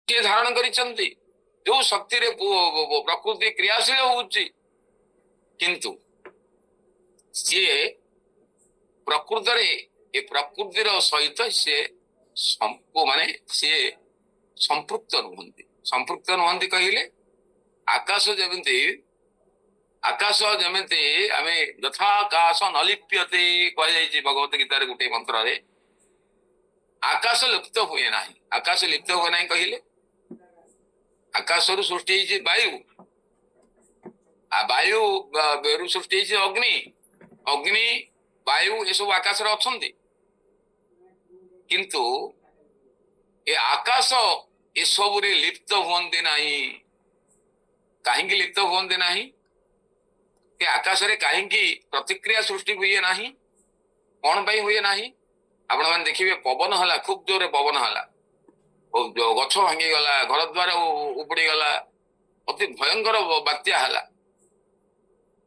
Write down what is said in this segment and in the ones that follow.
କିଏ ଧାରଣ କରିଛନ୍ତି, ଯୋଉ ଶକ୍ତିରେ ପ୍ରକୃତି କ୍ରିୟାଶୀଳ ହଉଛି, କିନ୍ତୁ ସିଏ ପ୍ରକୃତରେ ଏ ପ୍ରକୃତିର ସହିତ ସିଏ ମାନେ ସିଏ ସମ୍ପୃକ୍ତ ନୁହନ୍ତି। ସମ୍ପୃକ୍ତ ନୁହନ୍ତି କହିଲେ ଆକାଶ ଯେମିତି ଆମେ ଯଥାକାଶ ନଲିପ୍ୟତେ କୁହାଯାଇଛି ଭଗବତ ଗୀତାରେ ଗୋଟେ ମନ୍ତ୍ରରେ। ଆକାଶ ଲିପ୍ତ ହୁଏ ନାହିଁ। ଆକାଶ ଲିପ୍ତ ହୁଏ ନାହିଁ କହିଲେ ଆକାଶରୁ ସୃଷ୍ଟି ହେଇଛି ବାୟୁ, ବାୟୁରୁ ସୃଷ୍ଟି ହେଇଛି ଅଗ୍ନି, ଅଗ୍ନି ବାୟୁ ଏସବୁ ଆକାଶରେ ଅଛନ୍ତି, କିନ୍ତୁ ଏ ଆକାଶ ଏସବୁରେ ଲିପ୍ତ ହୁଅନ୍ତି ନାହିଁ। କାହିଁକି ଲିପ୍ତ ହୁଅନ୍ତି ନାହିଁ? ଏ ଆକାଶରେ କାହିଁକି ପ୍ରତିକ୍ରିୟା ସୃଷ୍ଟି ହୁଏ ନାହିଁ? କଣ ପାଇଁ ହୁଏ ନାହିଁ? ଆପଣମାନେ ଦେଖିବେ, ପବନ ହେଲା, ଖୁବ ଜୋରରେ ପବନ ହେଲା, ଗଛ ଭାଙ୍ଗିଗଲା, ଘର ଦ୍ୱାର ଉପୁଡିଗଲା, ଅତି ଭୟଙ୍କର ବାତ୍ୟା ହେଲା।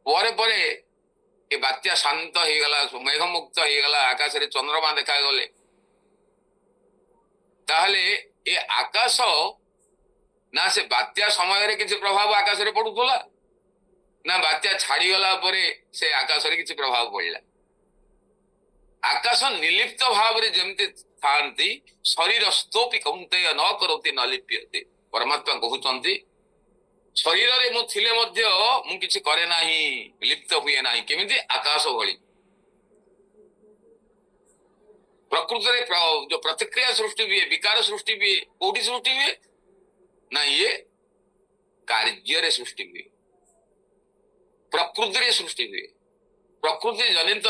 ପରେ ପରେ ଏ ବାତ୍ୟା ଶାନ୍ତ ହେଇଗଲା, ମେଘମୁକ୍ତ ହେଇଗଲା, ଆକାଶରେ ଚନ୍ଦ୍ରମା ଦେଖାଗଲେ। ତାହେଲେ ଏ ଆକାଶ ନା ସେ ବାତ୍ୟା ସମୟରେ କିଛି ପ୍ରଭାବ ଆକାଶରେ ପଡୁଥିଲା, ନା ବାତ୍ୟା ଛାଡିଗଲା ପରେ ସେ ଆକାଶରେ କିଛି ପ୍ରଭାବ ପଡିଲା। ଆକାଶ ନିର୍ଲିପ୍ତ ଭାବରେ ଯେମିତି ଥାନ୍ତି, ଶରୀର ସ୍ତୋପି କୌନ୍ତେୟ ନ କରନ୍ତି ନ ଲିପ୍ୟତେ। ପରମାତ୍ମା କହୁଛନ୍ତି, ଶରୀରରେ ମୁଁ ଥିଲେ ମଧ୍ୟ ମୁଁ କିଛି କରେ ନାହିଁ, ଲିପ୍ତ ହୁଏ ନାହିଁ। କେମିତି? ଆକାଶ ଭଳି। ପ୍ରକୃତରେ ଯୋଉ ପ୍ରତିକ୍ରିୟା ସୃଷ୍ଟି ହୁଏ, ବିକାର ସୃଷ୍ଟି ହୁଏ, କୋଉଠି ସୃଷ୍ଟି ହୁଏ? ନା ଇଏ କାର୍ଯ୍ୟରେ ସୃଷ୍ଟି ହୁଏ, ପ୍ରକୃତିରେ ସୃଷ୍ଟି ହୁଏ। ପ୍ରକୃତି ଜନିତ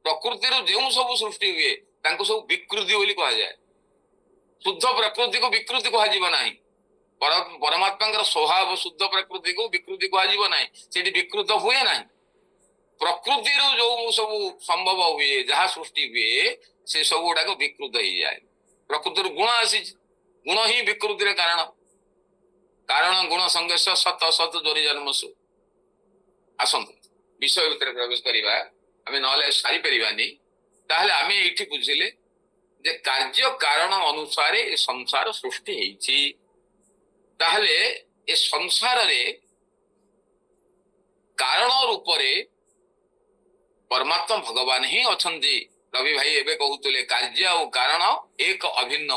ପ୍ରକୃତିରୁ ଯେଉଁ ସବୁ ସୃଷ୍ଟି ହୁଏ ତାଙ୍କୁ ସବୁ ବିକୃତି ବୋଲି କୁହାଯାଏ। ଶୁଦ୍ଧ ପ୍ରକୃତିକୁ ବିକୃତି କୁହାଯିବ ନାହିଁ। ପରମାତ୍ମାଙ୍କର ସ୍ୱଭାବ ଶୁଦ୍ଧ ପ୍ରକୃତିକୁ ବିକୃତି କୁହାଯିବ ନାହିଁ, ସେଠି ବିକୃତ ହୁଏ ନାହିଁ। ପ୍ରକୃତିରୁ ଯୋଉ ସବୁ ସମ୍ଭବ ହୁଏ, ଯାହା ସୃଷ୍ଟି ହୁଏ, ସେ ସବୁ ଗୁଡାକ ବିକୃତ ହେଇଯାଏ। ପ୍ରକୃତିରୁ ଗୁଣ ଆସିଛି, ଗୁଣ ହିଁ ବିକୃତିର କାରଣ। କାରଣ ଗୁଣ ସଂଘର୍ଷ ସତ ଅସତ ଯୋନି ଜନ୍ମସୁ। ଆସନ୍ତୁ ବିଷୟ ଭିତରେ ପ୍ରବେଶ କରିବା, ଆମେ ନହେଲେ ସାରିପାରିବାନି। ତାହେଲେ ଆମେ ଏଇଠି ବୁଝିଲେ ଯେ କାର୍ଯ୍ୟ କାରଣ ଅନୁସାରେ ଏ ସଂସାର ସୃଷ୍ଟି ହେଇଛି। ତାହେଲେ ଏ ସଂସାରରେ କାରଣ ରୂପରେ ପରମାତ୍ମା ଭଗବାନ ହିଁ ଅଛନ୍ତି। ରବି ଭାଇ ଏବେ କହୁଥିଲେ, କାର୍ଯ୍ୟ ଆଉ କାରଣ ଏକ ଅଭିନ୍ନ।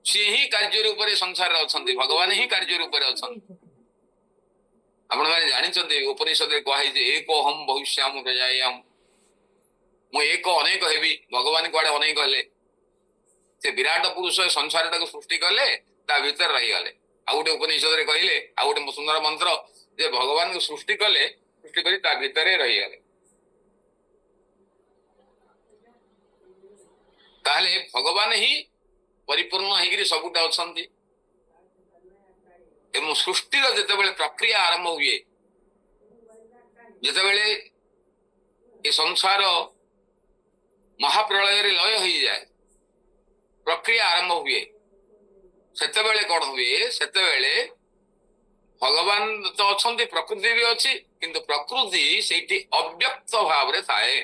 ସିଏ ହିଁ କାର୍ଯ୍ୟ ରୂପରେ ସଂସାରରେ ଅଛନ୍ତି, ଭଗବାନ ହିଁ କାର୍ଯ୍ୟ ରୂପରେ ଅଛନ୍ତି। ଆପଣମାନେ ଜାଣିଛନ୍ତି, ଉପନିଷଦରେ କୁହାଯାଇଛି, ଏକ ଅହମ୍ ଭବିଷ୍ୟାମ ପ୍ରଜାୟାମ। ମୁଁ ଏକ ଅନେକ ହେବି। ଭଗବାନ କୁଆଡେ ଅନେକ ହେଲେ? ସେ ବିରାଟ ପୁରୁଷ ସଂସାରଟାକୁ ସୃଷ୍ଟି କଲେ, ତା ଭିତରେ ରହିଗଲେ। ଆଉ ଗୋଟେ ଉପନିଷଦରେ କହିଲେ, ଆଉ ଗୋଟେ ସୁନ୍ଦର ମନ୍ତ୍ର, ଯେ ଭଗବାନଙ୍କୁ ସୃଷ୍ଟି କଲେ, ସୃଷ୍ଟି କରି ତା ଭିତରେ ରହିଗଲେ। ତାହେଲେ ଭଗବାନ ହିଁ ପରିପୂର୍ଣ୍ଣ ହେଇକିରି ସବୁଟା ଅଛନ୍ତି। ଏବଂ ସୃଷ୍ଟିର ଯେତେବେଳେ ପ୍ରକ୍ରିୟା ଆରମ୍ଭ ହୁଏ, ଯେତେବେଳେ ଏ ସଂସାର ମହାପ୍ରଳୟରେ ଲୟ ହେଇଯାଏ, ପ୍ରକ୍ରିୟା ଆରମ୍ଭ ହୁଏ, ସେତେବେଳେ କଣ ହୁଏ? ସେତେବେଳେ ଭଗବାନ ତ ଅଛନ୍ତି, ପ୍ରକୃତି ବି ଅଛି, କିନ୍ତୁ ପ୍ରକୃତି ସେଇଠି ଅବ୍ୟକ୍ତ ଭାବରେ ଥାଏ।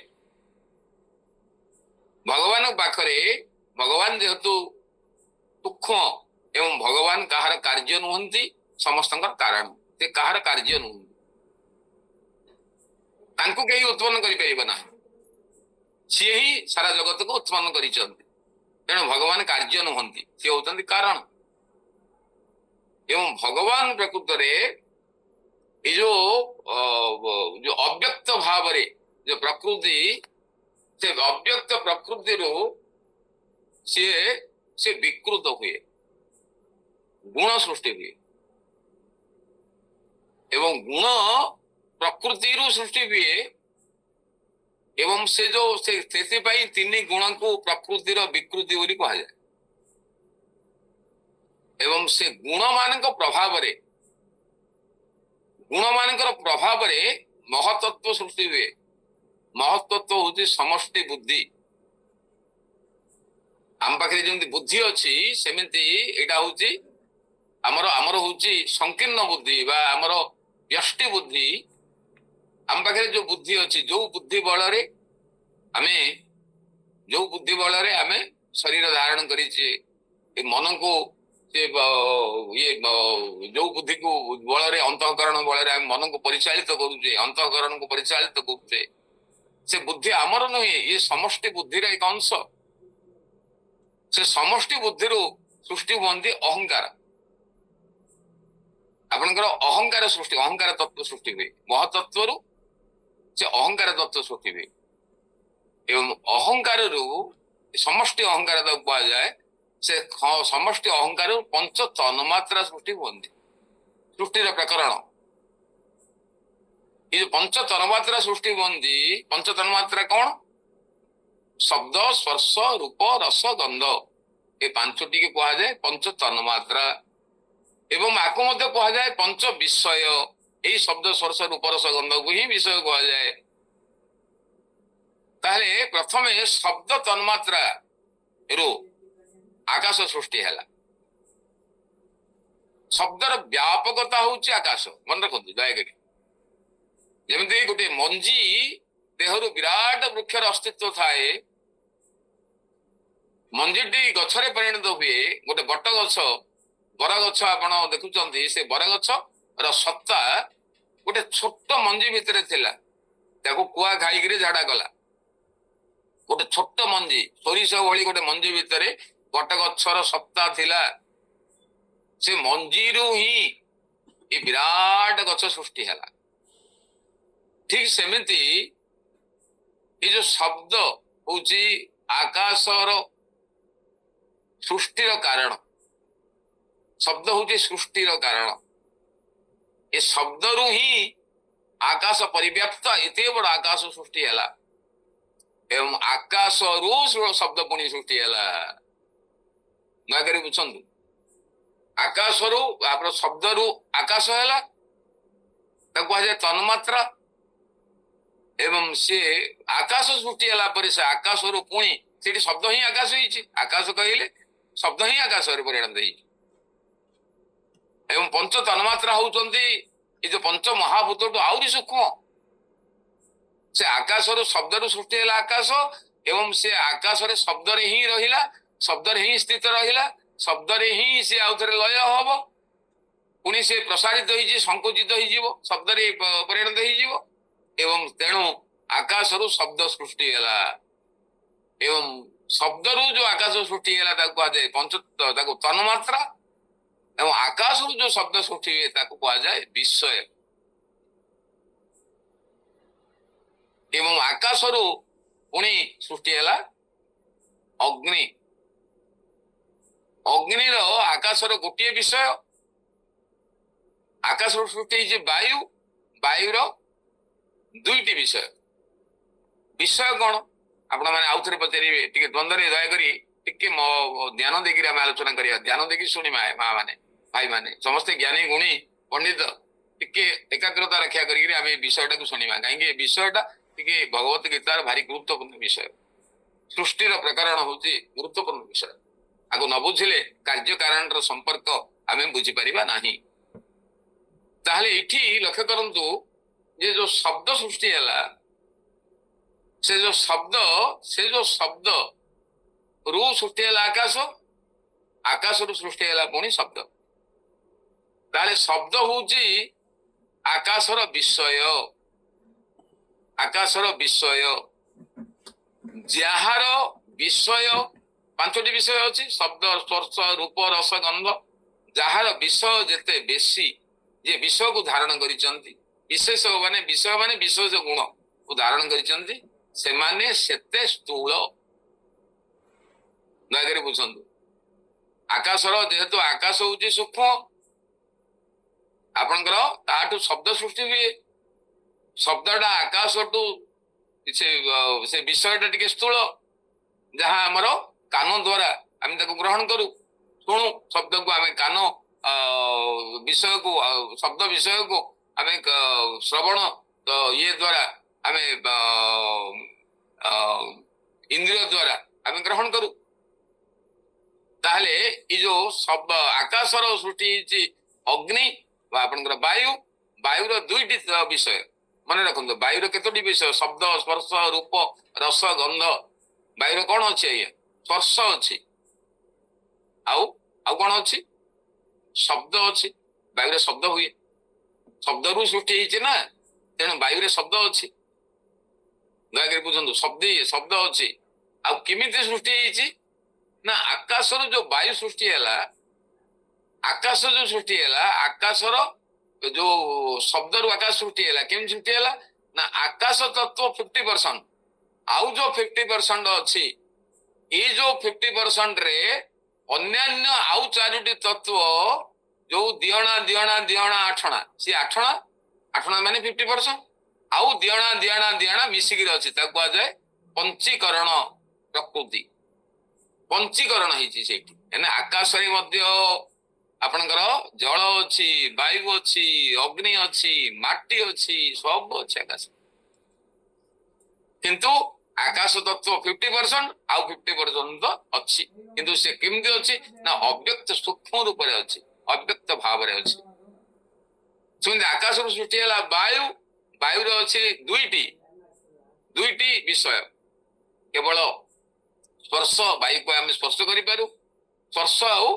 ଭଗବାନଙ୍କ ପାଖରେ ଭଗବାନ ଯେହେତୁ ସୂକ୍ଷ୍ମ, ଏବଂ ଭଗବାନ କାହାର କାର୍ଯ୍ୟ ନୁହନ୍ତି, ସମସ୍ତଙ୍କର କାରଣ। ସେ କାହାର କାର୍ଯ୍ୟ ନୁହନ୍ତି, ତାଙ୍କୁ କେହି ଉତ୍ପନ୍ନ କରିପାରିବ ନାହିଁ। ସିଏ ହିଁ ସାରା ଜଗତକୁ ଉତ୍ପନ୍ନ କରିଛନ୍ତି। ତେଣୁ ଭଗବାନ କାର୍ଯ୍ୟ ନୁହନ୍ତି, ସିଏ ହଉଛନ୍ତି କାରଣ। ଏବଂ ଭଗବାନ ପ୍ରକୃତରେ ଏ ଯୋଉ ଅବ୍ୟକ୍ତ ଭାବରେ ଯୋଉ ପ୍ରକୃତି, ସେ ଅବ୍ୟକ୍ତ ପ୍ରକୃତିରୁ ସିଏ ବିକୃତ ହୁଏ, ଗୁଣ ସୃଷ୍ଟି ହୁଏ। ଏବଂ ଗୁଣ ପ୍ରକୃତିରୁ ସୃଷ୍ଟି ହୁଏ। ଏବଂ ସେଥିପାଇଁ ତିନି ଗୁଣକୁ ପ୍ରକୃତିର ବିକୃତି ବୋଲି କୁହାଯାଏ। ଏବଂ ସେ ଗୁଣମାନଙ୍କର ପ୍ରଭାବରେ ମହତ୍ତତ୍ଵ ସୃଷ୍ଟି ହୁଏ। ମହତ୍ତତ୍ଵ ହଉଛି ସମଷ୍ଟି ବୁଦ୍ଧି। ଆମ ପାଖରେ ଯେମିତି ବୁଦ୍ଧି ଅଛି, ସେମିତି ଏଇଟା ହଉଛି ଆମର ହଉଛି ସଂକୀର୍ଣ୍ଣ ବୁଦ୍ଧି ବା ଆମର ବ୍ୟଷ୍ଟି ବୁଦ୍ଧି। ଆମ ପାଖରେ ଯୋଉ ବୁଦ୍ଧି ଅଛି, ଯୋଉ ବୁଦ୍ଧି ବଳରେ ଆମେ ଶରୀର ଧାରଣ କରିଛେ, ଏ ମନକୁ ये जो बुद्धि को बल अंतकरण बल मन को परिचालित करुचे अंतकरण को परिचालित करुचे से बुद्धि आमर नुहे ये समष्टि बुद्धिर एक अंश से समष्टि बुद्धि सृष्टि हुए अहंकार आपणकर अहंकार सृष्टि अहंकार तत्व सृष्टि हुए महतत्व से अहंकार तत्व सृष्टि हुए एवं अहंकार समष्टि अहंकार कह जाए से समष्टि अहंकार पंच तन्मात्रा सृष्टि हुए सृष्टिर प्रकरण ये पंच तन्मात्रा सृष्टि हुए पंच तन्मात्रा कौन शब्द स्पर्श रूप रस गंध ये पांचटी के कह जाए पंच तन्मात्रा एवं आपको मध्य कह जाए पंच विषय यही शब्द स्पर्श रूप रस गंध को ही विषय कह जाए ताहले प्रथमे शब्द तन्मात्रा रो आकाश सृष्टि है शब्दर व्यापकता हूँ आकाश मन रखु दयाक जमी गोटे मंजी देहरु विराट वृक्षर अस्तित्व थाए मंजीटी गछरे परिणत हुए गोटे बट गछ बर गछ आपण देखुं से बर गछ सत्ता गोटे छोट मंजी भितर थिला ताको कुआ खाई झाड़ा गला गोटे छोट मंजी सोरिष भली गोटे मंजी भितर बट गछर सत्ता थिला से मंजीरु ही ये विराट गछ सृष्टि है ठीक सेमिति ये जो शब्द हूँ आकाशर सृष्टिर कारण शब्द हूँ सृष्टिर कारण ये शब्द रु ही आकाश परिव्याप्त एते बड़ आकाश सृष्टि है एवं आकाश रु शब्द पुणी सृष्टि है दयाक बुझु आकाश रु आप शब्द रु आकाश है कह तन्मात्रा एवं सी आकाश सृष्टि है से आकाश रु पुणी से शब्द ही आकाश होती आकाश कहले शब्द ही आकाश परिणत एवं पंच तन्मात्रा होती ये जो पंच महाभूत आहरी सूक्ष्म से आकाश शब्द रु सृष्टि है आकाश एवं से आकाश शब्द ही रहिला शब्द ही स्थित रहिला शब्द ही से आउ थे लय हम पुणी से प्रसारित हो संकुचित हो शब्द परिणत हो एवं तेणु आकाश रु शब्द सृष्टि है एवं शब्द रु जो आकाश सृष्टि है कहुए पंच तन्मात्रा एवं आकाश रु जो शब्द सृष्टि हुए कहुए विषय एवं आकाश रु पुणी सृष्टि है अग्नि अग्निर आकाशर गोटे विषय आकाश सृष्टि वायु वायुर दुईटी विषय विषय कौन आपण मैंने आउ थे पचारे टे द्वंद्व दयाक टे ध्यान देकर आम आलोचना करिया ध्यान देकी शुणी माँ मैंने भाई मैंने समस्ते ज्ञानी गुणी पंडित टे एकाग्रता रक्षा करें विषयटा को शुणा कहीं विषयटा टे भगवत गीतार भारी गुरुत्वपूर्ण विषय सृष्टिर प्रकरण हूँ गुरुत्वपूर्ण विषय आगो न बुझिले कार्य कारण संपर्क आम बुझीपर ना ताहले इठी लक्ष्य करंतु ये जो शब्द सृष्टि है से जो शब्द रु सृष्टि है आकाश आकाश रु सृष्टि है पुणी शब्द ताले शब्द हूँ आकाशर विषय आकाशर विषय जार विषय पांचटी विषय अच्छी शब्द स्पर्श रूप रस गंध जार विषय जेते बेसी जे विषय को धारण करिसंती विशेष माने विशेष गुण को धारण करिसंती से माने सेते स्थूल दयाकर बुझंतु आकाशर जेहेतु आकाश होची सूक्ष्म आपनकर ताठू शब्द सृष्टि हुए शब्दटा आकाशटू से विषयटा टिके स्थूल जहाँ आमर कान द्वारा आम ग्रहण करूँ शुणु शब्द को आम कान विषय को शब्द विषय को आम श्रवण ये द्वारा आम इंद्रिय द्वारा आम ग्रहण करूँ ताहले ये जो शब्द आकाशर सृष्टि अग्नि आपनकर वायु वायुर दुईटी विषय मन रखु वायुर केतोटी विषय शब्द स्पर्श रूप रस गंध वायुर कौन अच्छी आज्ञा स्पर्श अच्छी आउ कौन अच्छी ଶବ୍ଦ ଅଛି, ବାୟୁରେ ଶବ୍ଦ ହୁଏ, ଶବ୍ଦରୁ ସୃଷ୍ଟି ହେଇଛି ନା, ତେଣୁ ବାୟୁରେ ଶବ୍ଦ ଅଛି। ଦୟାକରି ବୁଝନ୍ତୁ, ଶବ୍ଦ ଅଛି। ଆଉ କେମିତି ସୃଷ୍ଟି ହେଇଛି ନା ଆକାଶରୁ ଯୋଉ ବାୟୁ ସୃଷ୍ଟି ହେଲା, ଆକାଶ ଯୋଉ ସୃଷ୍ଟି ହେଲା, ଆକାଶର ଯୋଉ ଶବ୍ଦରୁ ଆକାଶ ସୃଷ୍ଟି ହେଲା। କେମିତି ସୃଷ୍ଟି ହେଲା ନା ଆକାଶ ତତ୍ଵ 50%, ଆଉ ଯୋଉ 50% ଅଛି, ଏଇ ଯୋଉ 50% ରେ ଅନ୍ୟାନ୍ୟ ଆଉ 4ଟି ତତ୍ଵ, ଯୋଉ ଦିଅଣା ଦିଅଣା ଦିଅଣା ଆଠଣା, ସେ ଆଠଣା ଆଠଣା ମାନେ 50%, ଆଉ ଦିଅଣା ଦିଅଣା ଦିଅଣା ମିଶିକିରି ଅଛି, ତାକୁ କୁହାଯାଏ ପଞ୍ଚୀକରଣ ପ୍ରକୃତି। ପଞ୍ଚୀକରଣ ହେଇଛି ସେଇଠି। ଏନା ଆକାଶରେ ମଧ୍ୟ ଆପଣଙ୍କର ଜଳ ଅଛି, ବାୟୁ ଅଛି, ଅଗ୍ନି ଅଛି, ମାଟି ଅଛି, ସବୁ ଅଛି ଆକାଶ। କିନ୍ତୁ ଆକାଶ ତତ୍ଵ 50%, ଆଉ 50% ତ ଅଛି। କିନ୍ତୁ ସେ କେମିତି ଅଛି ନା ଅବ୍ୟକ୍ତ ସୂକ୍ଷ୍ମ ରୂପରେ ଅଛି, ଅବ୍ୟକ୍ତ ଭାବରେ ଅଛି। ସେମିତି ଆକାଶରୁ ସୃଷ୍ଟି ହେଲା ବାୟୁ, ବାୟୁରେ ଅଛି ଦୁଇଟି ବିଷୟ। କେବଳ ସ୍ପର୍ଶ, ବାୟୁକୁ ଆମେ ସ୍ପର୍ଶ କରିପାରୁ, ସ୍ପର୍ଶ ଆଉ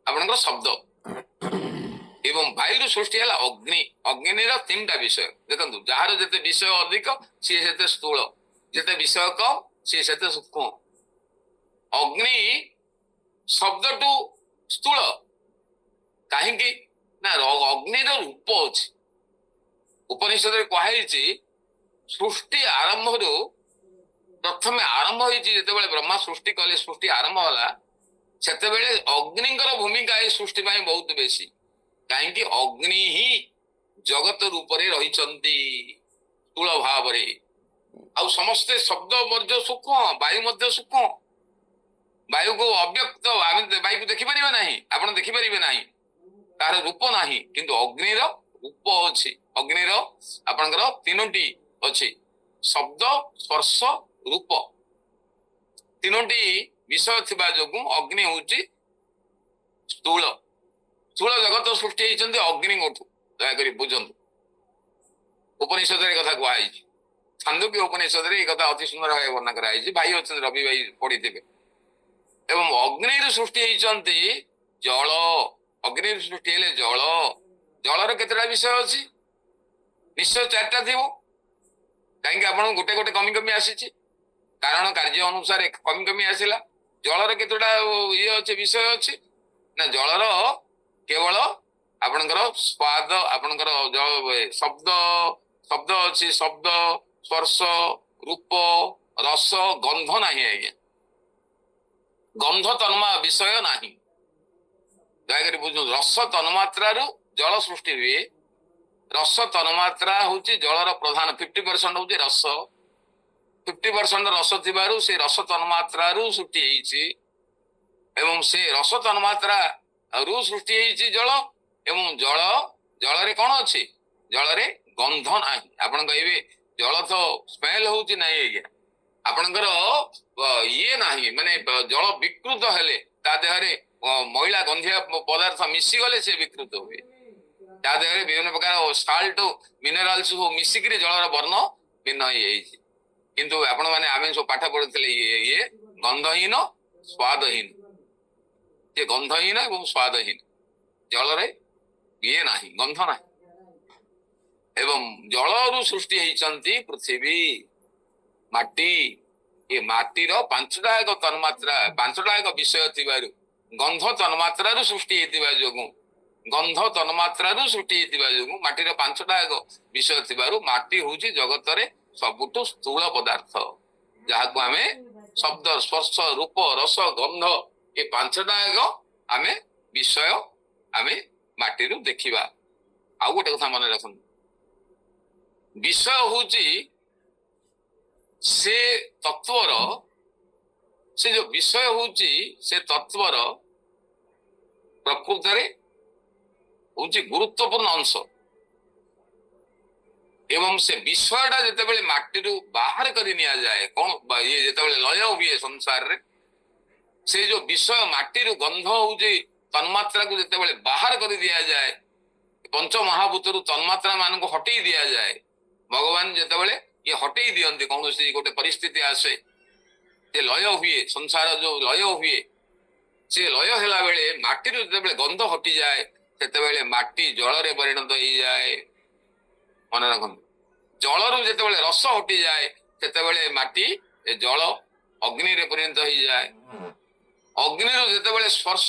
ଆପଣଙ୍କର ଶବ୍ଦ। ଏବଂ ବାୟୁରୁ ସୃଷ୍ଟି ହେଲା ଅଗ୍ନି, ଅଗ୍ନିର 3ଟା ବିଷୟ। ଦେଖନ୍ତୁ, ଯାହାର ଯେତେ ବିଷୟ ଅଧିକ ସିଏ ସେତେ ସ୍ଥୂଳ, ଯେତେ ବିଷୟ କମ ସିଏ ସେତେ ସୂକ୍ଷ୍ମ। ଅଗ୍ନି ଶବ୍ଦଠୁ ସ୍ଥୂଳ, କାହିଁକି ନା ଅଗ୍ନିର ରୂପ ଅଛି। ଉପନିଷଦରେ କୁହାଯାଇଛି ସୃଷ୍ଟି ଆରମ୍ଭରୁ, ପ୍ରଥମେ ଆରମ୍ଭ ହେଇଛି ଯେତେବେଳେ ବ୍ରହ୍ମା ସୃଷ୍ଟି କଲେ, ସୃଷ୍ଟି ଆରମ୍ଭ ହେଲା, ସେତେବେଳେ ଅଗ୍ନିଙ୍କର ଭୂମିକା ଏ ସୃଷ୍ଟି ପାଇଁ ବହୁତ ବେଶୀ। କାହିଁକି ଅଗ୍ନି ହିଁ ଜଗତ ରୂପରେ ରହିଛନ୍ତି ସ୍ଥୂଳ ଭାବରେ। ଆଉ ସମସ୍ତେ ଶବ୍ଦ ମଧ୍ୟ ସୂକ୍ଷ୍ମ, ବାୟୁ ମଧ୍ୟ ସୂକ୍ଷ୍ମ। ବାୟୁକୁ ଅବ୍ୟକ୍ତ, ଆମେ ବାୟୁକୁ ଦେଖିପାରିବେ ନାହିଁ, ଆପଣ ଦେଖିପାରିବେ ନାହିଁ, ତାର ରୂପ ନାହିଁ। କିନ୍ତୁ ଅଗ୍ନିର ରୂପ ଅଛି। ଅଗ୍ନିର ଆପଣଙ୍କର 3ଟି ଅଛି, ଶବ୍ଦ, ସ୍ପର୍ଶ, ରୂପ। 3ଟି ବିଷୟ ଥିବା ଯୋଗୁଁ ଅଗ୍ନି ହଉଛି ସ୍ଥୂଳ। ସ୍ଥୂଳ ଜଗତ ସୃଷ୍ଟି ହେଇଛନ୍ତି ଅଗ୍ନିଙ୍କଠୁ। ଦୟାକରି ବୁଝନ୍ତୁ, ଉପନିଷଦରେ ଏ କଥା କୁହାଯାଇଛି। ଛାନ୍ଦୋକ୍ୟ ଉପନିଷଦରେ ଏ କଥା ଅତି ସୁନ୍ଦର ଭାବେ ବର୍ଣ୍ଣନା କରାଯାଇଛି। ଭାଇ ଅଛନ୍ତି, ରବି ଭାଇ ପଢିଥିବେ। ଏବଂ ଅଗ୍ନିରୁ ସୃଷ୍ଟି ହେଇଛନ୍ତି ଜଳ। ଅଗ୍ନିରୁ ସୃଷ୍ଟି ହେଲେ ଜଳ। ଜଳର କେତେଟା ବିଷୟ ଅଛି? ନିଶ୍ଚୟ 4ଟା ଥିବ। କାହିଁକି ଆପଣ ଗୋଟେ ଗୋଟେ କମି କମି ଆସିଛି, କାରଣ କାର୍ଯ୍ୟ ଅନୁସାରେ କମି କମି ଆସିଲା। ଜଳର କେତେଟା ଇଏ ଅଛି, ବିଷୟ ଅଛି ନା ଜଳର କେବଳ ଆପଣଙ୍କର ସ୍ୱାଦ, ଆପଣଙ୍କର ଶବ୍ଦ ଅଛି, ଶବ୍ଦ, ସ୍ପର୍ଶ, ରୂପ, ରସ, ଗନ୍ଧ ନାହିଁ ଆଜ୍ଞା। ଗନ୍ଧ ତନ୍ମା ବିଷୟ ନାହିଁ। ଦୟାକରି ବୁଝନ୍ତୁ, ରସ ତନ୍ମାତ୍ରାରୁ ଜଳ ସୃଷ୍ଟି ହୁଏ। ରସ ତନ୍ମାତ୍ରା ହଉଛି ଜଳର ପ୍ରଧାନ। 50% ହଉଛି ରସ, 50% ରସ ଥିବାରୁ ସେ ରସ ତନ୍ମାତ୍ରାରୁ ସୃଷ୍ଟି ହେଇଛି। ଏବଂ ସେ ରସ ତନ୍ମାତ୍ରା ରୁ ସୃଷ୍ଟି ହେଇଛି ଜଳ। ଏବଂ ଜଳରେ କଣ ଅଛି? ଜଳରେ ଗନ୍ଧ ନାହିଁ। ଆପଣ କହିବେ ଜଳ ତ ସ୍ମେଲ ହଉଛି, ନାହିଁ ଆଜ୍ଞା। ଆପଣଙ୍କର ଇଏ ନାହିଁ, ମାନେ ଜଳ ବିକୃତ ହେଲେ, ତା ଦେହରେ ମଇଳା ଗନ୍ଧିଆ ପଦାର୍ଥ ମିଶିଗଲେ ସେ ବିକୃତ ହୁଏ। ତା ଦେହରେ ବିଭିନ୍ନ ପ୍ରକାର ସାଲ୍ଟ, ମିନେରାଲ୍ସ ସବୁ ମିଶିକିରି ଜଳର ବର୍ଣ୍ଣ ଭିନ୍ନ ହେଇଯାଇଛି। କିନ୍ତୁ ଆପଣ ମାନେ, ଆମେ ସବୁ ପାଠ ପଢିଥିଲେ ଇଏ ଗନ୍ଧହୀନ, ସ୍ୱାଦହୀନ। ଯେ ଗନ୍ଧହୀନ ଏବଂ ସ୍ୱାଦହୀନ, ଜଳରେ ଇଏ ନାହିଁ, ଗନ୍ଧ ନାହିଁ। ଏବଂ ଜଳରୁ ସୃଷ୍ଟି ହେଇଛନ୍ତି ପୃଥିବୀ, ମାଟି। ଏ ମାଟିର 5ଟା ଏକ ତନ୍ମାତ୍ରା, 5ଟା ଏକ ବିଷୟ ଥିବାରୁ, ଗନ୍ଧ ତନ୍ମାତ୍ରାରୁ ସୃଷ୍ଟି ହେଇଥିବା ଯୋଗୁଁ, ଗନ୍ଧ ତନ୍ମାତ୍ରାରୁ ସୃଷ୍ଟି ହେଇଥିବା ଯୋଗୁଁ, ମାଟିର 5ଟା ଏକ ବିଷୟ ଥିବାରୁ ମାଟି ହଉଛି ଜଗତରେ ସବୁଠୁ ସ୍ଥୂଳ ପଦାର୍ଥ, ଯାହାକୁ ଆମେ ଶବ୍ଦ, ସ୍ପର୍ଶ, ରୂପ, ରସ, ଗନ୍ଧ, ଏ 5ଟା ଏକ ଆମେ ବିଷୟ ଆମେ ମାଟିରୁ ଦେଖିବା। ଆଉ ଗୋଟେ କଥା ମନେ ରଖନ୍ତୁ, ବିଷୟ ହଉଛି ସେ ତତ୍ଵର, ସେ ଯୋଉ ବିଷୟ ହଉଛି ସେ ତତ୍ଵର ପ୍ରକୃତରେ ହଉଛି ଗୁରୁତ୍ୱପୂର୍ଣ୍ଣ ଅଂଶ। ଏବଂ ସେ ବିଷୟଟା ଯେତେବେଳେ ମାଟିରୁ ବାହାର କରି ନିଆଯାଏ, କଣ ଇଏ ଯେତେବେଳେ ଲୟ ହୁଏ ସଂସାରରେ, ସେ ଯୋଉ ବିଷୟ ମାଟିରୁ ଗନ୍ଧ ହଉଛି ତନ୍ମାତ୍ରାକୁ ଯେତେବେଳେ ବାହାର କରି ଦିଆଯାଏ, ପଞ୍ଚମହାଭୂତରୁ ତନ୍ମାତ୍ରା ମାନଙ୍କୁ ହଟେଇ ଦିଆଯାଏ, ଭଗବାନ ଯେତେବେଳେ ଇଏ ହଟେଇ ଦିଅନ୍ତି, କୌଣସି ଗୋଟେ ପରିସ୍ଥିତି ଆସେ, ଯେ ଲୟ ହୁଏ, ସଂସାର ଯୋଉ ଲୟ ହୁଏ, ସେ ଲୟ ହେଲା ବେଳେ ମାଟିରୁ ଯେତେବେଳେ ଗନ୍ଧ ହଟିଯାଏ ସେତେବେଳେ ମାଟି ଜଳରେ ପରିଣତ ହେଇଯାଏ। ମନେ ରଖନ୍ତୁ, ଜଳରୁ ଯେତେବେଳେ ରସ ହଟିଯାଏ ସେତେବେଳେ ମାଟି ଜଳ ଅଗ୍ନିରେ ପରିଣତ ହେଇଯାଏ। ଅଗ୍ନିରୁ ଯେତେବେଳେ ସ୍ପର୍ଶ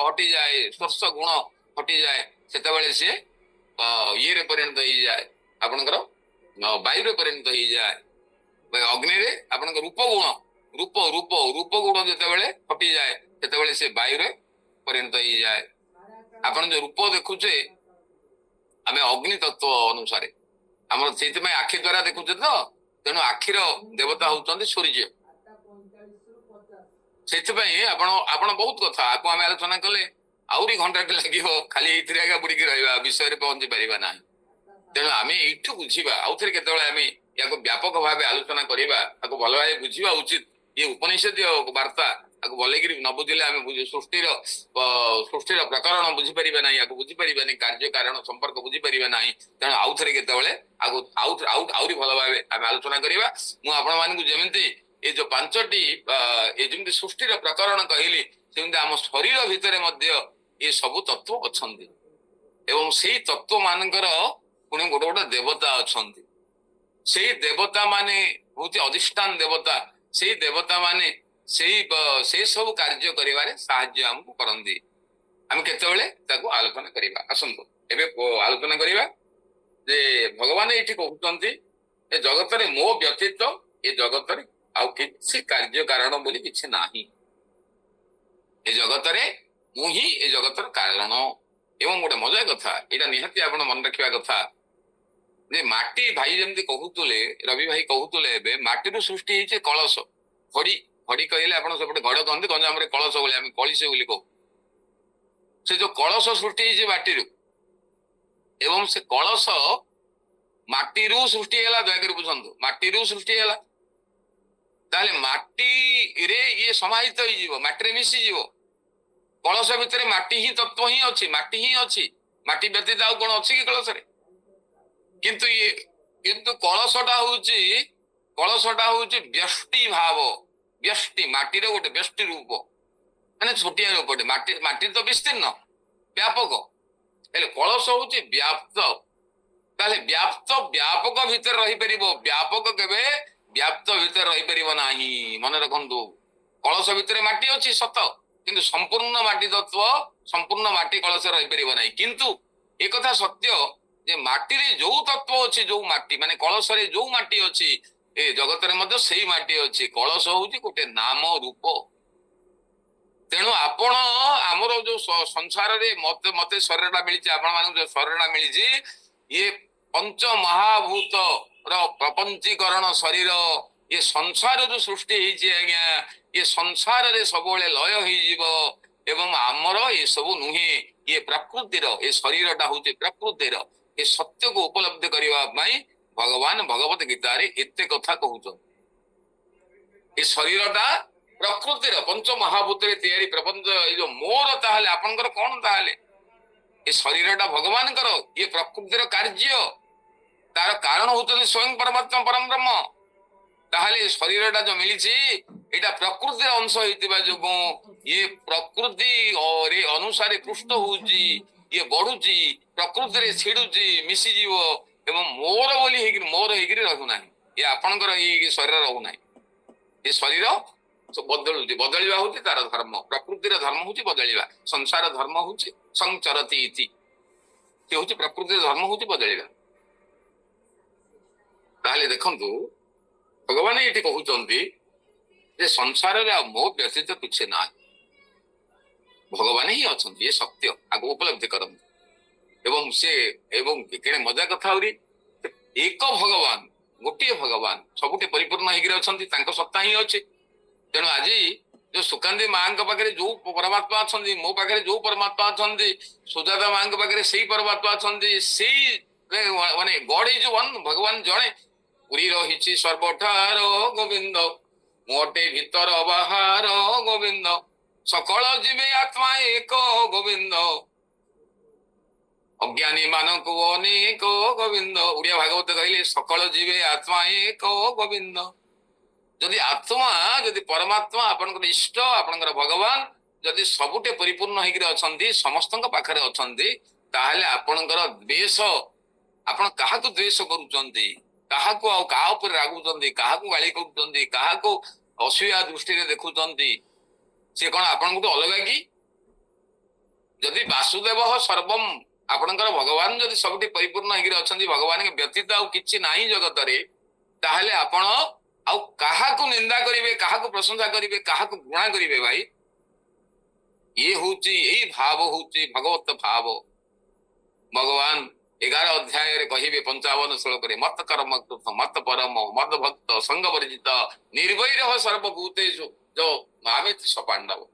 ହଟିଯାଏ, ସ୍ପର୍ଶ ଗୁଣ ହଟିଯାଏ ସେତେବେଳେ ସେ ଇଏରେ ପରିଣତ ହେଇଯାଏ, ଆପଣଙ୍କର ବାୟୁରେ ପରିଣତ ହେଇଯାଏ। ଅଗ୍ନିରେ ଆପଣଙ୍କ ରୂପ ଗୁଣ ରୂପ ରୂପ ରୂପ ଗୁଣ ଯେତେବେଳେ ହଟିଯାଏ ସେତେବେଳେ ସେ ବାୟୁରେ ପରିଣତ ହେଇଯାଏ। ଆପଣ ଯୋଉ ରୂପ ଦେଖୁଛେ ଆମେ ଅଗ୍ନି ତତ୍ଵ ଅନୁସାରେ ଆମର ସେଇଥିପାଇଁ ଆଖି ଦ୍ଵାରା ଦେଖୁଛେ ତ, ତେଣୁ ଆଖିର ଦେବତା ହଉଛନ୍ତି ସୂର୍ଯ୍ୟ। ସେଥିପାଇଁ ଆପଣ ବହୁତ କଥା ଆକୁ ଆମେ ଆଲୋଚନା କଲେ ଆହୁରି ଘଣ୍ଟାଟେ ଲାଗିବ, ଖାଲି ଏଇଥିରେ ଆଜ୍ଞା ବୁଡିକି ରହିବା, ବିଷୟରେ ପହଞ୍ଚି ପାରିବା ନାହିଁ। ତେଣୁ ଆମେ ଏଇଠୁ ବୁଝିବା, ଆଉ ଥରେ କେତେବେଳେ ଆମେ ୟାକୁ ବ୍ୟାପକ ଭାବେ ଆଲୋଚନା କରିବା, ତାକୁ ଭଲ ଭାବେ ବୁଝିବା ଉଚିତ। ଇଏ ଉପନିଷଦୀୟ ବାର୍ତ୍ତା, ତାକୁ ଭଲକିରି ନ ବୁଝିଲେ ଆମେ ସୃଷ୍ଟିର ପ୍ରକରଣ ବୁଝିପାରିବା ନାହିଁ, ୟାକୁ ବୁଝିପାରିବାନି, କାର୍ଯ୍ୟ କାରଣ ସମ୍ପର୍କ ବୁଝିପାରିବା ନାହିଁ। ତେଣୁ ଆଉ ଥରେ କେତେବେଳେ ଆହୁରି ଭଲ ଭାବେ ଆମେ ଆଲୋଚନା କରିବା। ମୁଁ ଆପଣମାନଙ୍କୁ ଯେମିତି ଏ ଯୋଉ ପାଞ୍ଚଟି ଯେମିତି ସୃଷ୍ଟିର ପ୍ରକରଣ କହିଲି, ସେମିତି ଆମ ଶରୀର ଭିତରେ ମଧ୍ୟ ଏ ସବୁ ତତ୍ଵ ଅଛନ୍ତି ଏବଂ ସେଇ ତତ୍ଵ ମାନଙ୍କର ପୁଣି ଗୋଟେ ଗୋଟେ ଦେବତା ଅଛନ୍ତି। ସେଇ ଦେବତା ମାନେ ହଉଛି ଅଧିଷ୍ଠାନ ଦେବତା। ସେଇ ଦେବତା ମାନେ ସେଇ ସବୁ କାର୍ଯ୍ୟ କରିବାରେ ସାହାଯ୍ୟ ଆମକୁ କରନ୍ତି। ଆମେ କେତେବେଳେ ତାକୁ ଆଲୋଚନା କରିବା। ଆସନ୍ତୁ ଏବେ ଆଲୋଚନା କରିବା ଯେ ଭଗବାନ ଏଇଠି କହୁଛନ୍ତି ଏ ଜଗତରେ ମୋ ବ୍ୟତୀତ ଏ ଜଗତରେ ଆଉ କିଛି କାର୍ଯ୍ୟ କାରଣ ବୋଲି କିଛି ନାହିଁ। ଏ ଜଗତରେ ମୁଁ ହିଁ ଏ ଜଗତର କାରଣ। ଏବଂ ଗୋଟେ ମଜା କଥା, ଏଇଟା ନିହାତି ଆପଣ ମନେ ରଖିବା କଥା ଯେ ମାଟି ଭାଇ ଯେମିତି କହୁଥିଲେ, ରବି ଭାଇ କହୁଥିଲେ ଏବେ ମାଟିରୁ ସୃଷ୍ଟି ହେଇଛି କଳସ। ଘଡି କହିଲେ ଆପଣ ସେପଟେ ଘଡ କହନ୍ତି, ଗଞ୍ଜାମରେ କଳସ ବୋଲି, ଆମେ କଳିସ ବୋଲି କହୁ। ସେ ଯୋଉ କଳସ ସୃଷ୍ଟି ହେଇଛି ମାଟିରୁ, ଏବଂ ସେ କଳସ ମାଟିରୁ ସୃଷ୍ଟି ହେଲା, ଦୟାକରି ବୁଝନ୍ତୁ, ମାଟିରୁ ସୃଷ୍ଟି ହେଲା। ତାହେଲେ ମାଟିରେ ଇଏ ସମାହିତ ହେଇଯିବ, ମାଟିରେ ମିଶିଯିବ। କଳସ ଭିତରେ ମାଟି ହିଁ ତତ୍ଵ ହିଁ ଅଛି, ମାଟି ହିଁ ଅଛି, ମାଟି ବ୍ୟତୀତ ଆଉ କଣ ଅଛି କି କଳସରେ? କିନ୍ତୁ କଳସଟା ହଉଛି ବ୍ୟଷ୍ଟି ଭାବ। ବ୍ୟଷ୍ଟି ମାଟିର ଗୋଟେ ବ୍ୟଷ୍ଟି ରୂପ, ମାନେ ଛୋଟିଆ ରୂପଟେ। ମାଟି ତ ବିସ୍ତୀର୍ଣ୍ଣ ବ୍ୟାପକ, ହେଲେ କଳସ ହଉଛି ବ୍ୟାପ୍ତ। ତାହେଲେ ବ୍ୟାପକ ଭିତରେ ରହିପାରିବ, ବ୍ୟାପକ କେବେ ବ୍ୟାପ୍ତ ଭିତରେ ରହିପାରିବ ନାହିଁ। ମନେ ରଖନ୍ତୁ, କଳସ ଭିତରେ ମାଟି ଅଛି ସତ, କିନ୍ତୁ ସମ୍ପୂର୍ଣ୍ଣ ମାଟି ତତ୍ଵ, ସମ୍ପୂର୍ଣ୍ଣ ମାଟି କଳସ ରହିପାରିବ ନାହିଁ। କିନ୍ତୁ ଏକଥା ସତ୍ୟ ଯେ ମାଟିରେ ଯୋଉ ତତ୍ଵ ଅଛି, ଯୋଉ ମାଟି ମାନେ କଳସରେ ଯୋଉ ମାଟି ଅଛି, ଏ ଜଗତରେ ମଧ୍ୟ ସେଇ ମାଟି ଅଛି। କଳସ ହଉଛି ଗୋଟେ ନାମ ରୂପ। ତେଣୁ ଆପଣ ଆମର ଯୋଉ ସଂସାରରେ ମତେ ଶରୀରଟା ମିଳିଛି, ଆପଣ ମାନଙ୍କୁ ଯୋଉ ଶରୀରଟା ମିଳିଛି, ଇଏ ପଞ୍ଚ ମହାଭୂତ ର ପ୍ରପଞ୍ଚୀକରଣ ଶରୀର। ଇଏ ସଂସାରରୁ ସୃଷ୍ଟି ହେଇଛି ଆଜ୍ଞା। ଇଏ ସଂସାରରେ ସବୁବେଳେ ଲୟ ହେଇଯିବ ଏବଂ ଆମର ଏସବୁ ନୁହେଁ। ଇଏ ପ୍ରକୃତିର, ଏ ଶରୀରଟା ହଉଛି ପ୍ରକୃତିର। ଏ ସତ୍ୟକୁ ଉପଲବ୍ଧି କରିବା ପାଇଁ ଭଗବାନ ଭଗବତ ଗୀତାରେ ଏତେ କଥା କହୁଛନ୍ତି। ଏ ଶରୀରଟା ପ୍ରକୃତିର ପଞ୍ଚ ମହାଭୂତରେ ତିଆରି ପ୍ରପଞ୍ଚ, ଏଇ ଯୋଉ ମୋର, ତାହେଲେ ଆପଣଙ୍କର କଣ? ତାହେଲେ ଏ ଶରୀରଟା ଭଗବାନଙ୍କର, ଇଏ ପ୍ରକୃତିର କାର୍ଯ୍ୟ, ତାର କାରଣ ହଉଛନ୍ତି ସ୍ୱୟଂ ପରମାତ୍ମା ପରମ ବ୍ରହ୍ମ। ତାହେଲେ ଏ ଶରୀରଟା ଯୋଉ ମିଳିଛି ଏଇଟା ପ୍ରକୃତିର ଅଂଶ ହେଇଥିବା ଯୋଗୁଁ ଇଏ ପ୍ରକୃତି ଅନୁସାରେ ପୃଷ୍ଟ ହଉଛି, ଇଏ ବଢୁଛି, ପ୍ରକୃତିରେ ଛିଡୁଛି, ମିଶିଯିବ ଏବଂ ମୋର ବୋଲି ହେଇକିରି ରହୁନାହିଁ। ଇଏ ଆପଣଙ୍କର ଏଇ ଶରୀର ରହୁନାହିଁ। ଏ ଶରୀର ବଦଳୁଛି, ବଦଳିବା ହଉଛି ତାର ଧର୍ମ। ପ୍ରକୃତିର ଧର୍ମ ହଉଛି ବଦଳିବା, ସଂସାର ଧର୍ମ ହଉଛି ସଂଚରତି ଇତି। ସେ ହଉଛି ପ୍ରକୃତିର ଧର୍ମ ହଉଛି ବଦଳିବା। ତାହେଲେ ଦେଖନ୍ତୁ, ଭଗବାନ ଏଠି କହୁଛନ୍ତି ଯେ ସଂସାରରେ ଆଉ ମୋ ବ୍ୟତୀତ କିଛି ନାହିଁ, ଭଗବାନ ହିଁ ଅଛନ୍ତି, ଏ ସତ୍ୟ ଆକୁ ଉପଲବ୍ଧି କରନ୍ତୁ। ଏବଂ କେଣେ ମଜା କଥା ଆହୁରି, ଏକ ଭଗବାନ, ଗୋଟିଏ ଭଗବାନ ସବୁଠି ପରିପୂର୍ଣ୍ଣ ହେଇକିରି ଅଛନ୍ତି, ତାଙ୍କ ସତ୍ତା ହିଁ ଅଛି। ତେଣୁ ଆଜି ଯୋଉ ସୁକାନ୍ତି ମାଙ୍କ ପାଖରେ ଯୋଉ ପରମାତ୍ମା ଅଛନ୍ତି, ମୋ ପାଖରେ ଯୋଉ ପରମାତ୍ମା ଅଛନ୍ତି, ସୁଜାତା ମାଙ୍କ ପାଖରେ ସେଇ ପରମାତ୍ମା ଅଛନ୍ତି, ସେଇ ମାନେ ଗଡ ଇଜ ୱାନ, ଭଗବାନ ଜଣେ। ପୁରୀ ରହିଛି ସର୍ବଠାର ଗୋବିନ୍ଦ, ମୋଟେ ଭିତର ବାହାର ଗୋବିନ୍ଦ, ସକଳ ଜୀବେ ଆତ୍ମା ଏକ ଗୋବିନ୍ଦ, ଅଜ୍ଞାନୀ ମାନଙ୍କୁ ଅନେକ ଗୋବିନ୍ଦ। ଓଡିଆ ଭାଗବତ କହିଲେ ସକଳ ଜୀବେ ଆତ୍ମା ଏକ ଗୋବିନ୍ଦ। ଯଦି ଆତ୍ମା, ଯଦି ପରମାତ୍ମା ଆପଣଙ୍କର ଇଷ୍ଟ, ଆପଣଙ୍କର ଭଗବାନ जदि सबुटे परिपूर्ण होकर अछंती समस्तଙ୍କ पाखरे अछंती ताहले आपणकर द्वेष आपण काहाकू द्वेष करूचंती काहाकू आ का ऊपर रागुचंती काहाकू गाली करूचंती काहाकू असूया दृष्टि रे देखुचंती से कोन आपण गुटे अलगा की जदि वासुदेव सर्वम आपणकर भगवान जदि सबुटे परिपूर्ण होकर अछंती भगवान के व्यतीत आ किछि नाही जगत रे ताहले आपण आ काहाकू निंदा करिवे काहाकू प्रशंसा करिवे काहाकू गुणा करिवे भाई ये होची यही भाव होची भगवत भाव भगवान 11 अध्याय रे कहिबे 55 श्लोक रे मत कर्म कृत मत परम मद भक्त संग वर्जित निर्वैर सर्वभूतेषु जो मामित सपांडव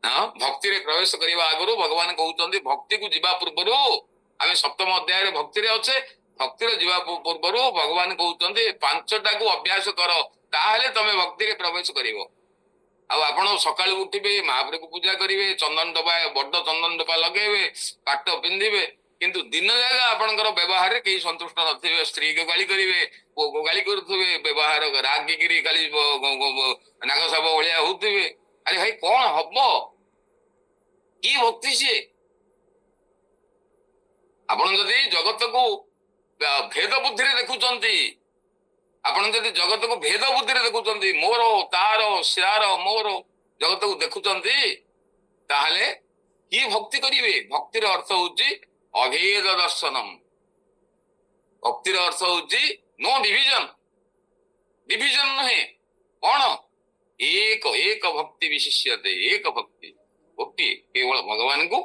हाँ भक्ति रे प्रवेश करबा आगरु भगवान कहउचंदी भक्ति को जीवा पूर्वरु आमे सप्तम अध्याय रे भक्ति रे अच्छे भक्ति रे जीवा पूर्वरु भगवान कहउचंदी पांचटा को अभ्यास करो ताहले तमे भक्ति रे प्रवेश करिवो आ आपण सकाळु उठिबे महाप्रभु को पूजा करिवे चंदन डबा बड्ड चंदन डबा लगेबे पाट पिंदिबे किंतु दिन जागा आपणकर व्यवहार रे केही संतुष्ट नथिबे स्त्री को गाली करिवे पुओ को गाली करथुबे व्यवहार रागी गिरी गाली नाग सब ओळिया होउथिबे अरे भाई कौन हबो की भक्ति से आपण जदि जगत को भेद बुद्धि रे देखुचंती आपण जदि जगत को भेद बुद्धि रे देखुचंती मोर तार सियार मोर जगत को देखुचंती ताहले की भक्ति करिवे भक्तिर अर्थ होची अभेद दर्शनम भक्तिर अर्थ होची नो डिविजन डिविजन नहीं कौन एक एक भक्ति विशिष्यते एक भक्ति भक्ति केवल भगवान को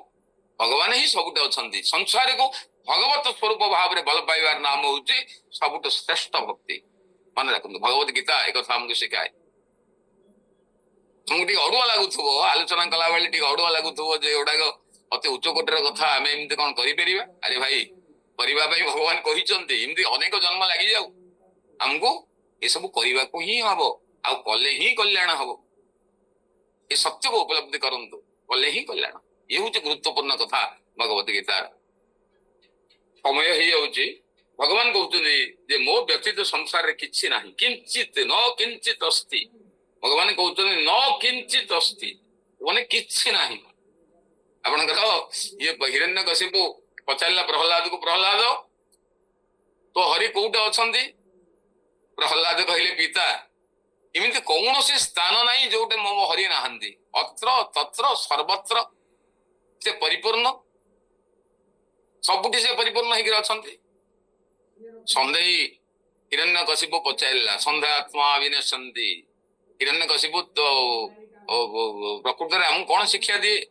भगवान ही सबुटे अछंती संसार को भगवत स्वरूप भाव रे भल पाइबार नाम होची सबुटे श्रेष्ठ भक्ति मन रखु भगवत गीता एक कथा हमको शिखाए तुमको टी अड़ुआ लगुथबो आलोचना कला बेले टी अड़ुआ लगुथबो जे ओडाक अति उच्च कोटर कथा आमे एमते कोन करि परिबा अरे भाई परिबा पई भगवान कहिचंती एमते अनेक जन्म लागि जाऊ हमको ए सब करिबा को ही हबो आ कले ही कल्याण हबो ए सत्य को उपलब्धि करंतु कले ही कल्याण ये होची गुरुत्वपूर्ण कथा भगवत गीता समय ही होची भगवान कहउचंदी जे मो व्यतीत संसार रे किछि नाही किंचित न किंचित अस्ति भगवान कहउचंदी न किंचित अस्ति माने किछि नाही आपणकर ये हिरण्यकशिपु पचारला प्रहलाद को प्रहलाद तो हरि कोउटा अछंती प्रहलाद कहले पिता इमिति कौन से स्थान नहीं जोटे मो हरि नाहंती अत्र तत्र सर्वत्र से परिपूर्ण सबुठी से परिपूर्ण होकर अछंती संदेही हिरण्यकशिपु पचारला संध्यात्मा विनशंती हिरण्यकशिपु तो प्रकृति रे हम कौन शिक्षा दिए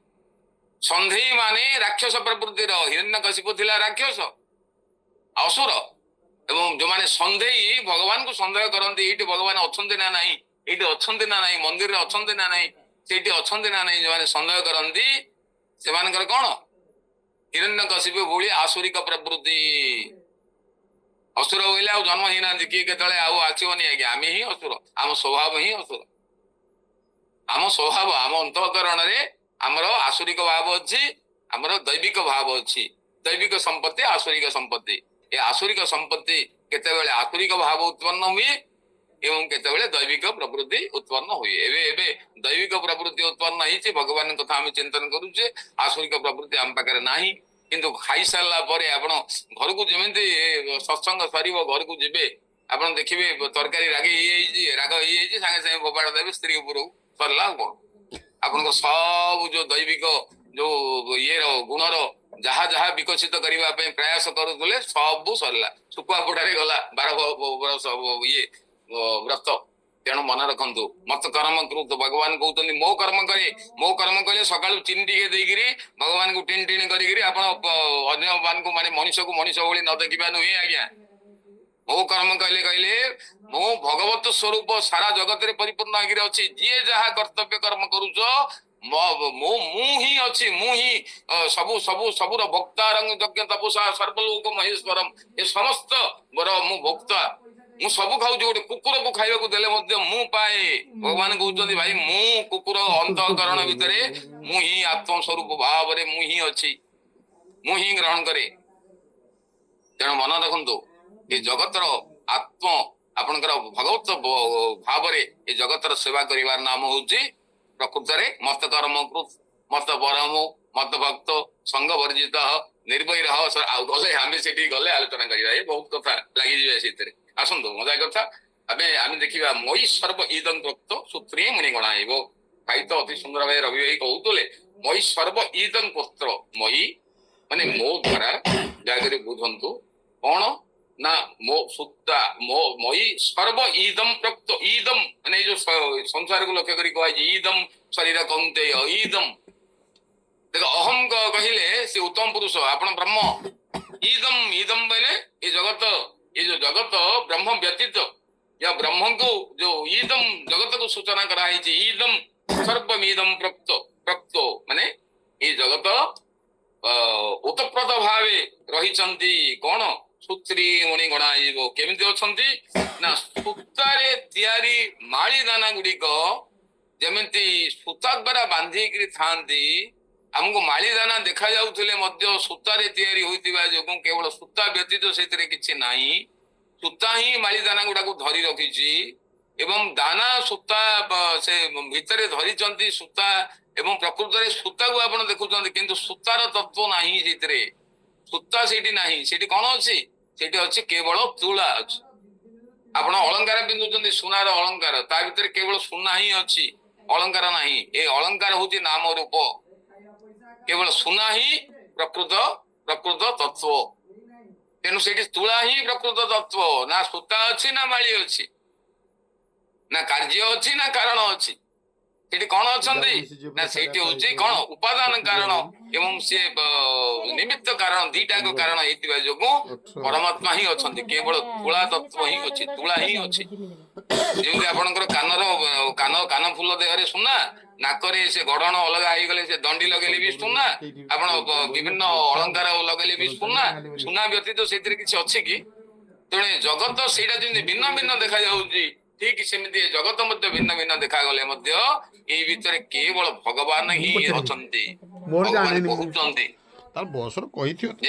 संदेही माने राक्षस प्रवृत्ति हिरण्यकशिपु थिला राक्षस असुर एवं जो माने संदेही भगवान को संदेह करते ये भगवान अच्छे ना नहीं ये अच्छे ना नहीं मंदिर रे अच्छे ना नहीं से अच्छे ना नहीं जो माने संदेह करती से मानकर कौन हिरण्यकशिपु भूली आसुरिक प्रवृत्ति असुर बोले आ जन्म ही ना किए केतले आउ आसीबनी आज्ञा आम ही असुर आम स्वभाव ही असुर आम स्वभाव आम अंतःकरण रे आमर आसुरिक भाव अच्छी आमर दैविक भाव अच्छी दैविक संपत्ति आसुरिक संपत्ति ये आसुरिक संपत्ति केतेबेले आसुरिक भाव उत्पन्न हुए एवं केतेबेले दैविक प्रवृत्ति उत्पन्न हुए एबे एबे दैविक प्रवृत्ति उत्पन्न होईछि भगवान कथा हम चिंतन करूचे आसुरिक प्रवृत्ति आम पाखरे नाही किंतु खाई सारला परे आपण घर को जेमेंती सत्संग सरीब घर को जिबे आपण देखिबे तरकारी राग होई संगे संगे फोपाड़ देबे स्त्री ऊपर सरला कोन आपण सब जो दैविक जो ये गुणर जहा जहा विकसित करने प्रयास करुले सब सरला सुकुआ पोड़े गला 12 वर्ष ये व्रत तेणु मन रखु मत कर्म कृत भगवान कहते मो कर्म करे सका चीनी टे देकरी भगवान को टिन टिन कर माने मनुष्य को मनुष्य भाई न देखा नुहे आज्ञा मो कर्म कहले कहले मो भगवत स्वरूप सारा जगत रे परिपूर्ण होकर अच्छी जी जहाँ कर्तव्य कर्म करुच मु ही अच्छी मु ही सबु सबु सबुर भक्ता रंग यज्ञ तपसा सर्वलोक महेश्वरम ये समस्त बर मु भक्ता मु सब खाऊ गोटे कुकुर को खाइबा को देले मध्य मु पाए भगवान कहउचंदी भाई मु कुकुर अंतःकरण भितरे मु ही आत्म स्वरूप भाव रे मु ही अच्छी मु ही ग्रहण करे तेणु मन रखंतु ये जगतर आत्म आपनकर भगवत भाव रे ये जगतर सेवा करिवार नाम होउची ପ୍ରକୃତରେ ମତ କର୍ମ ମତ ପରମ ମତ ଭକ୍ତ ସଂଘ ବର୍ଜିତ ନିର୍ଭୟ ଆଉ ଗଲେ ଆମେ ସେଠି ଗଲେ ଆଲୋଚନା କରିବା। ଏ ବହୁତ କଥା ଲାଗିଯିବେ ସେଥିରେ। ଆସନ୍ତୁ ମଜା କଥା ଆମେ ଦେଖିବା ମଇ ସର୍ବ ଇଦଂ ଭକ୍ତ ସୂତ୍ରେ ମୁଣି ଗଣାଇବ। ଭାଇ ତ ଅତି ସୁନ୍ଦର ଭାବେ ରବି ଭାଇ କହୁଥିଲେ ମଇ ସର୍ବ ଇଦଂ ପତ୍ର ମଇ ମାନେ ମୋ ଦ୍ଵାରା ଜାଗାରେ ବୁଝନ୍ତୁ କଣ ନା ମୋ ସୂତା ମୋ ମଇ ସର୍ବ ଇଦମ ପ୍ରକ୍ତ ଇଦମ ମାନେ ଏଇ ଯୋଉ ସଂସାରକୁ ଲକ୍ଷ୍ୟ କରି କୁହାଯାଇଛି ଇଦମ ଶରୀର କୌନ୍ତେୟ ଇଦମ ଦେଖ ଅହଂ କହିଲେ ସେ ଉତ୍ତମ ପୁରୁଷ ଆପଣ ବ୍ରହ୍ମ ଇଦମ ଇଦମ ବୋଇଲେ ଏ ଯୋଉ ଜଗତ ବ୍ରହ୍ମ ବ୍ୟତୀତ या ब्रह्म को जो ईदम जगत को सूचना कराई ईदम सर्वमीदम प्रक्तो माने ये जगत उतप्रत भावे रही कौन सूत्री मुनि गणाइब केमिति अछंती ना सूतारे तयारी माली दाना गुड़िक जेमिति सूता द्वारा बांधिकी थांती हमको माली दाना देखा जाउथिले मध्य सूतारे तयारी होइतिबा जो केवल सूता व्यतीत सेतिरे किछि नाही सूता ही माली दाना गुड़ा को धरी रखी एवं दाना सूता से भितर धरी सूता एवं प्रकृत में सूता को आप देखुं किंतु सूतार तत्व नहीं से सूता से नहीं से कौन अच्छी से अच्छी केवल तुला अच्छी आप अलंकार पिंधुंट सुनार अलंकार ता भीतर केवल सुना ही अच्छी अलंकार नहीं ये अलंकार हूँ नाम रूप केवल सुना ही प्रकृत प्रकृत तत्व तेणु से तुला ही प्रकृत तत्व ना सूता अच्छी ना माली अच्छी ना कार्य अच्छी ना कारण अच्छी सेठी कौन अच्छा ना सेठी हूँ कौन उपादान कारण एवं से निमित्त कारण दीटा को कारण होता जो परमात्मा ही अच्छा केवल तुला तत्व ही अच्छी तुला ही अच्छी जमी आपंकर कानर कान कान फूल देहरे सुना नाकरे से गढ़ण अलग गले से दंडी लगेले भी सुना आपण विभिन्न अलंकार लगेले भी सुना सुना व्यतीत से किसी अच्छी कि तेणु जगत से भिन्न भिन्न देखा जाऊँगी ठीक सेमती जगत मध्य भिन्न भिन्न देखा गले भितर केवल भगवान ही अछंती भगवान कहउचंती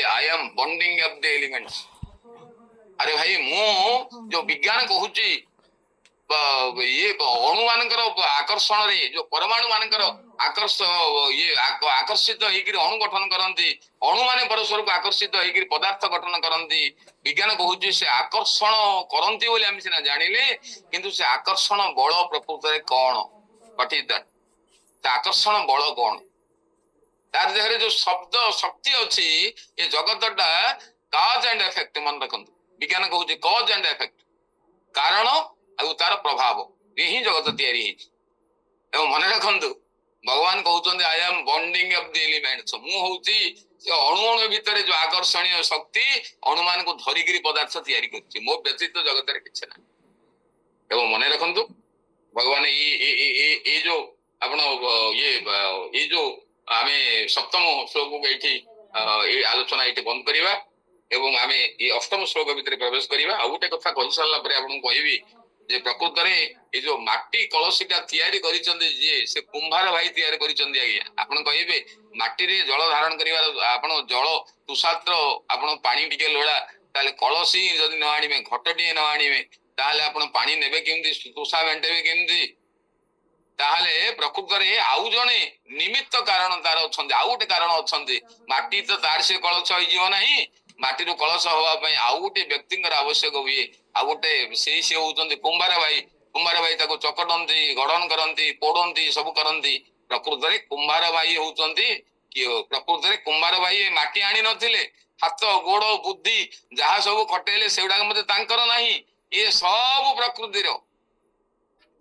I am bonding of the elements. अरे भाई मु जो विज्ञान कहूची ये अणु मानकर आकर्षण रे जो परमाणु मानकर ये आकर्षित होकर अणु गठन करती अणु माने परस्पर को आकर्षित होकर पदार्थ गठन करती विज्ञान कहूँ से आकर्षण करती बोली आम सीना जानिले किंतु से आकर्षण बल प्रकृत में कौन कटित आकर्षण बल कौन तार देहरे जो शब्द शक्ति अच्छी ये जगतटा कॉज एंड इफेक्ट मन रखु विज्ञान कहूँ कॉज एंड इफेक्ट कारण और तार प्रभाव ये ही जगत तैयारी एवं मन रखु भगवान कहते आई am bonding of the elements मु होउची अणु अणु भितर जो आकर्षणीय शक्ति अणु मान को धरिकी पदार्थ तैयारी कर मो व्यतीत जगत किसी ना एवं मन रखु भगवान ये जो आपण ये जो आम सप्तम श्लोक को ये आलोचना ये बंद करवा एवं आम ये अष्टम श्लोक भितर प्रवेश करवा आ गोटे कथा कही सारा कहबी जे प्रकृत में ये जो माटी कलसीटा तैयारी करिसंती जे से कुंभार भाई तैयारी करिसंती आज्ञा आपण कहिबे माटी रे जल धारण करिवार आपण जल तुषात्र आपण पानी टिके लोड़ा ताले कलसी जदि न आनिबे घटटी न आनिबे ताले आपण पानी नेबे केमती तुषा मेंटेबे केमती ताहले प्रकृत में आउ जने निमित्त कारण तार अछंती आउ गोटे कारण अछंती माटी तो तार से कलश होई जीव नाही माटी रो कलश होवा पई आउ गोटे व्यक्ति आवश्यक हुए आ गोटे से होउचंती कुंभार भाई ताको चकटंती गठन करंती पोड़ंती सब करंती प्रकृत में कुंभार भाई होउचंती कि प्रकृत में कुंभार भाई माटी आनी नथिले हाथ गोड़ बुद्धि जहाँ सब खटेले सेगुडा मते तांकर नाही ये सब प्रकृति रो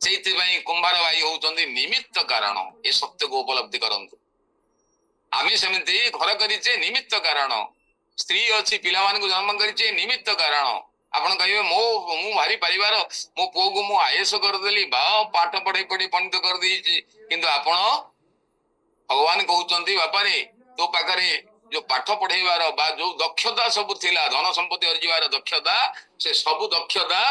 से कुंभार भाई होउचंती निमित्त कारण ये सत्य को उपलब्धि करंतु आमी सेमिति घर करिचे निमित्त कारण स्त्री अच्छी पिला मान को जन्म करिचे निमित्त कारण आपण कहिबे मु भारी परिवार मो पुओ को मु आईएएस करदेली बा पाठ पढ़ाई पढ़ी पंडित कर देइछि किंतु आपण भगवान कहउचंती बापा रे तो पाखरे जो पाठ पढ़ेबार बा जो दक्षता सब थिला धन संपत्ति अर्जिबार दक्षता से सब दक्षता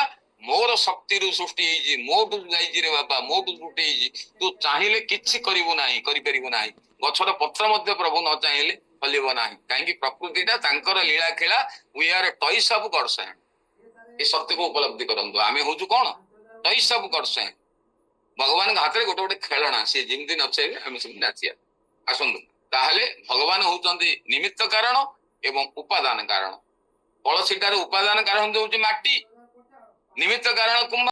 मोर शक्ति रु सृष्टि होइछि मोटु जाइछि रे बापा मोटु सृष्टि होइछि तू चाहिले किछि करिवो नाही करि परिवो नाही गछर पत्र मध्य प्रभु न चाहिले फलिबो नाही काहेकि प्रकृतिटा तांकर लीला खेला we are toys of God's hand ये सत्य को उपलब्धि करंतु आमे होजु कोन टॉयज ऑफ गॉड्स हैंड भगवान हाथ में गोटे गोटे खेलना सी जमी नचेबे आम सब नाचिया आसतु ताहले भगवान होउचंती निमित्त कारण एवं उपादान कारण कलसीटार उपादान कारण होउची माटी निमित्त कारण कुंभ